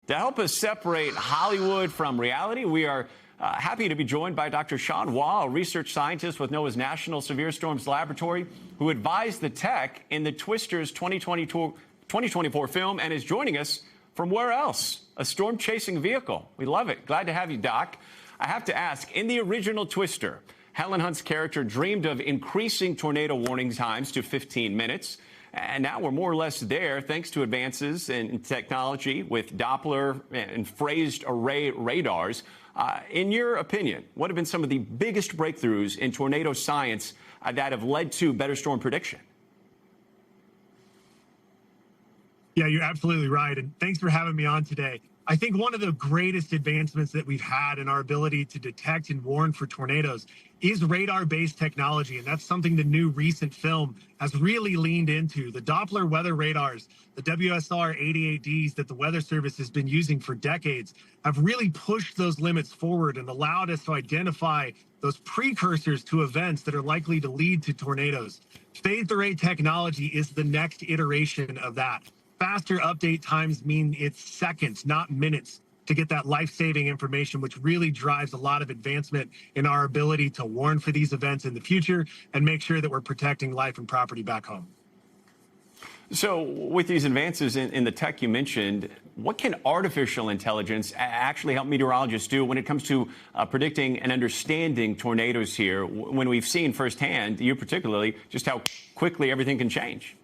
To help us separate Hollywood from reality, we are happy to be joined by Dr. Sean Waugh, a research scientist with NOAA's National Severe Storms Laboratory, who advised the tech in the Twisters 2024 film and is joining us from where else? A storm-chasing vehicle. We love it. Glad to have you, Doc. I have to ask, in the original Twister, Helen Hunt's character dreamed of increasing tornado warning times to 15 minutes. And now we're more or less there thanks to advances in technology with Doppler and phased array radars. In your opinion, what have been some of the biggest breakthroughs in tornado science that have led to better storm prediction? Yeah, you're absolutely right. And thanks for having me on today. I think one of the greatest advancements that we've had in our ability to detect and warn for tornadoes is radar-based technology. And that's something the new recent film has really leaned into. The Doppler weather radars, the WSR 88Ds that the Weather Service has been using for decades, have really pushed those limits forward and allowed us to identify those precursors to events that are likely to lead to tornadoes. Phased array technology is the next iteration of that. Faster update times mean it's seconds, not minutes, to get that life-saving information, which really drives a lot of advancement in our ability to warn for these events in the future and make sure that we're protecting life and property back home. So with these advances in the tech you mentioned, what can artificial intelligence actually help meteorologists do when it comes to predicting and understanding tornadoes here, when we've seen firsthand, you particularly, just how quickly everything can change?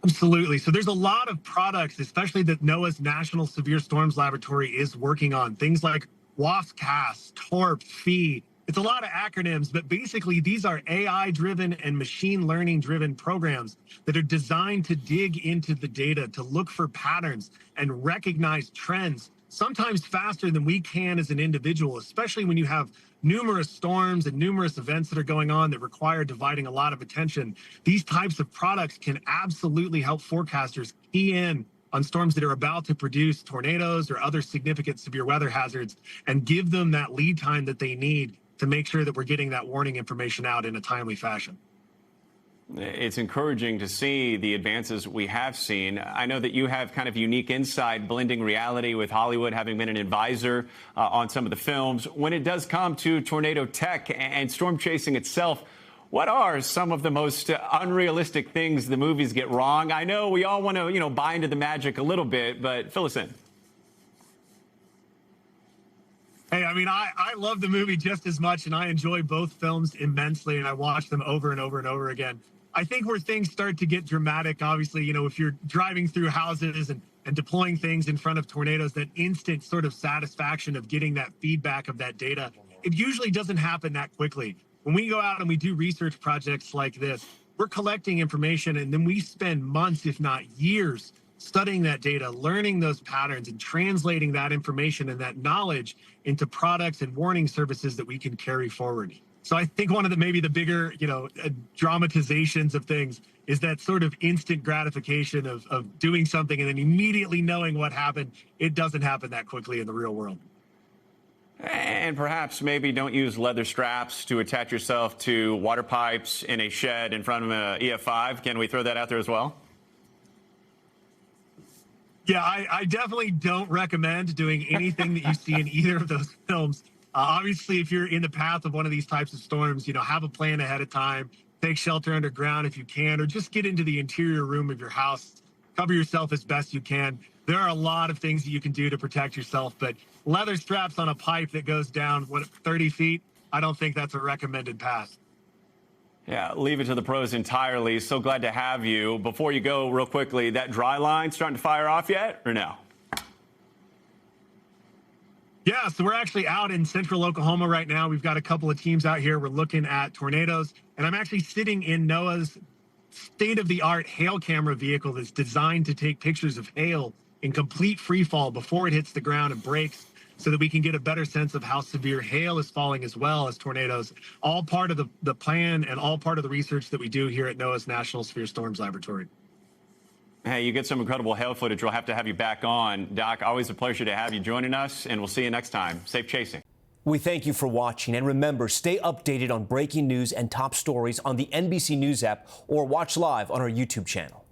Absolutely. So there's a lot of products, especially that NOAA's National Severe Storms Laboratory is working on. Things like WASP-CAS, TORP, FEE. It's a lot of acronyms, but basically these are AI-driven and machine learning-driven programs that are designed to dig into the data, to look for patterns and recognize trends, sometimes faster than we can as an individual, especially when you have numerous storms and numerous events that are going on that require dividing a lot of attention. These types of products can absolutely help forecasters key in on storms that are about to produce tornadoes or other significant severe weather hazards and give them that lead time that they need to make sure that we're getting that warning information out in a timely fashion. It's encouraging to see the advances we have seen. I know that you have kind of unique insight, blending reality with Hollywood, having been an advisor on some of the films. When it does come to tornado tech and storm chasing itself, what are some of the most unrealistic things the movies get wrong? I know we all want to, buy into the magic a little bit, but fill us in. Hey, I love the movie just as much, and I enjoy both films immensely, and I watch them over and over and over again. I think where things start to get dramatic, obviously, if you're driving through houses and deploying things in front of tornadoes, that instant sort of satisfaction of getting that feedback of that data, it usually doesn't happen that quickly. When we go out and we do research projects like this, we're collecting information, and then we spend months, if not years, studying that data, learning those patterns, and translating that information and that knowledge into products and warning services that we can carry forward. So I think one of maybe the bigger, dramatizations of things is that sort of instant gratification of doing something and then immediately knowing what happened. It doesn't happen that quickly in the real world. And perhaps maybe don't use leather straps to attach yourself to water pipes in a shed in front of an EF5. Can we throw that out there as well? Yeah, I definitely don't recommend doing anything that you see in either of those films. Obviously, if you're in the path of one of these types of storms, have a plan ahead of time, take shelter underground if you can, or just get into the interior room of your house, cover yourself as best you can. There are a lot of things that you can do to protect yourself, but leather straps on a pipe that goes down, 30 feet, I don't think that's a recommended path. Yeah, leave it to the pros entirely. So glad to have you. Before you go, real quickly, that dry line starting to fire off yet, or no? Yeah, so we're actually out in central Oklahoma right now. We've got a couple of teams out here. We're looking at tornadoes, and I'm actually sitting in NOAA's state-of-the-art hail camera vehicle that's designed to take pictures of hail in complete free fall before it hits the ground and breaks, so that we can get a better sense of how severe hail is falling as well as tornadoes. All part of the plan and all part of the research that we do here at NOAA's National Severe Storms Laboratory. Hey, you get some incredible hail footage. We'll have to have you back on. Doc, always a pleasure to have you joining us, and we'll see you next time. Safe chasing. We thank you for watching, and remember, stay updated on breaking news and top stories on the NBC News app or watch live on our YouTube channel.